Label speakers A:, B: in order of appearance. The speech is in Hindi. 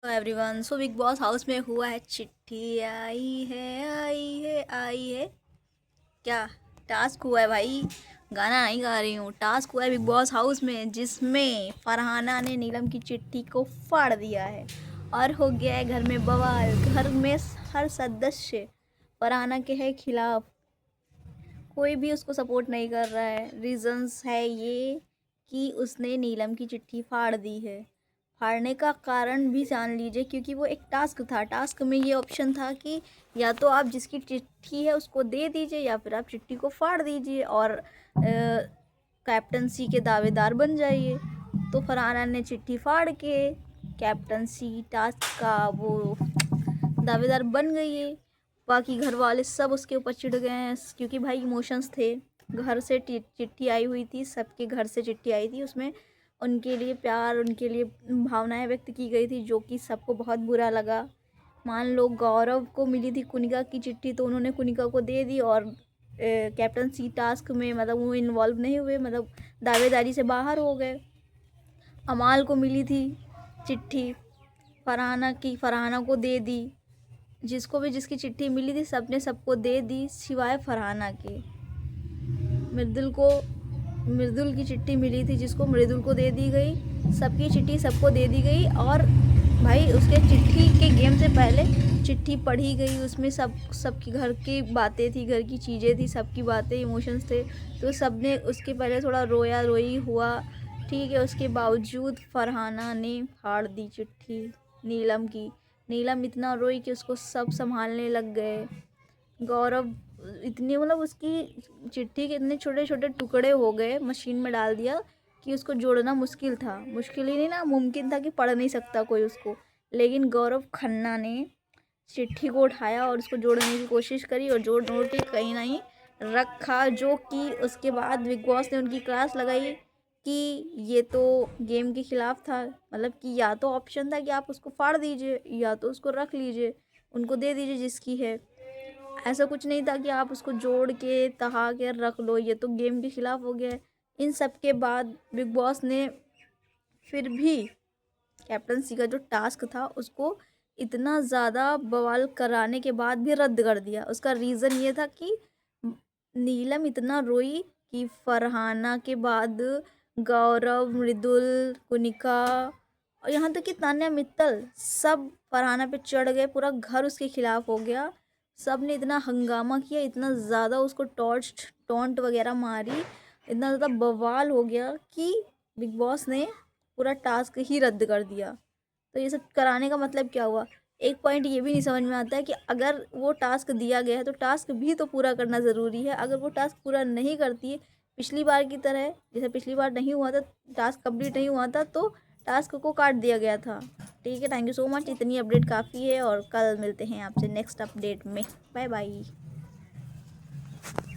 A: Everyone, so big boss house में हुआ है चिट्ठी आई है आई है आई है। क्या टास्क हुआ है भाई? गाना नहीं गा रही हूँ, टास्क हुआ है बिग बॉस हाउस में जिसमें फरहाना ने नीलम की चिट्ठी को फाड़ दिया है और हो गया है घर में बवाल। घर में हर सदस्य फरहाना के है खिलाफ, कोई भी उसको सपोर्ट नहीं कर रहा है। रीजंस है ये कि उसने नीलम की चिट्ठी फाड़ दी है। फाड़ने का कारण भी जान लीजिए, क्योंकि वो एक टास्क था। टास्क में ये ऑप्शन था कि या तो आप जिसकी चिट्ठी है उसको दे दीजिए या फिर आप चिट्ठी को फाड़ दीजिए और कैप्टनसी के दावेदार बन जाइए। तो फरहाना ने चिट्ठी फाड़ के कैप्टनसी टास्क का वो दावेदार बन गई है। बाकी घर वाले सब उसके ऊपर चिढ़ गए हैं, क्योंकि भाई इमोशंस थे। घर से चिट्ठी आई हुई थी, सबके घर से चिट्ठी आई थी, उसमें उनके लिए प्यार, उनके लिए भावनाएं व्यक्त की गई थी, जो कि सबको बहुत बुरा लगा। मान लो गौरव को मिली थी कुनिका की चिट्ठी, तो उन्होंने कुनिका को दे दी और कैप्टनसी टास्क में मतलब वो इन्वॉल्व नहीं हुए, मतलब दावेदारी से बाहर हो गए। अमाल को मिली थी चिट्ठी फरहाना को दे दी। जिसको भी जिसकी चिट्ठी मिली थी सबने सबको दे दी, सिवाय फरहाना के। मृदुल की चिट्ठी मिली थी, जिसको मृदुल को दे दी गई। सबकी चिट्ठी सबको दे दी गई और भाई उसके चिट्ठी के गेम से पहले चिट्ठी पढ़ी गई। उसमें सबकी घर की बातें थी, घर की चीज़ें थी, सबकी बातें, इमोशंस थे। तो सबने उसके पहले थोड़ा रोया रोई हुआ, ठीक है। उसके बावजूद फरहाना ने फाड़ दी चिट्ठी नीलम की। नीलम इतना रोई कि उसको सब संभालने लग गए। गौरव इतनी मतलब उसकी चिट्ठी के इतने छोटे छोटे टुकड़े हो गए, मशीन में डाल दिया कि उसको जोड़ना मुश्किल था। मुश्किल ही नहीं ना, मुमकिन था कि पढ़ नहीं सकता कोई उसको। लेकिन गौरव खन्ना ने चिट्ठी को उठाया और उसको जोड़ने की कोशिश करी और जोड़ जोड़ के कहीं नहीं रखा, जो कि उसके बाद बिग बॉस ने उनकी क्लास लगाई कि ये तो गेम के खिलाफ था। मतलब कि या तो ऑप्शन था कि आप उसको फाड़ दीजिए या तो उसको रख लीजिए, उनको दे दीजिए जिसकी है। ऐसा कुछ नहीं था कि आप उसको जोड़ के तहा के रख लो, ये तो गेम के खिलाफ हो गया है। इन सब के बाद बिग बॉस ने फिर भी कैप्टनसी का जो टास्क था उसको इतना ज़्यादा बवाल कराने के बाद भी रद्द कर दिया। उसका रीज़न ये था कि नीलम इतना रोई कि फरहाना के बाद गौरव, मृदुल, कुनिका और यहाँ तक कि तान्या मित्तल सब फरहाना पे चढ़ गए। पूरा घर उसके खिलाफ हो गया। सब ने इतना हंगामा किया, इतना ज़्यादा उसको टॉन्ट वगैरह मारी, इतना ज़्यादा बवाल हो गया कि बिग बॉस ने पूरा टास्क ही रद्द कर दिया। तो ये सब कराने का मतलब क्या हुआ? एक पॉइंट ये भी नहीं समझ में आता है कि अगर वो टास्क दिया गया है तो टास्क भी तो पूरा करना ज़रूरी है। अगर वो टास्क पूरा नहीं करती है, पिछली बार की तरह, जैसे पिछली बार नहीं हुआ था, टास्क कंप्लीट नहीं हुआ था तो टास्क को काट दिया गया था। ठीक है, थैंक यू सो मच। इतनी अपडेट काफ़ी है और कल मिलते हैं आपसे नेक्स्ट अपडेट में। Bye bye.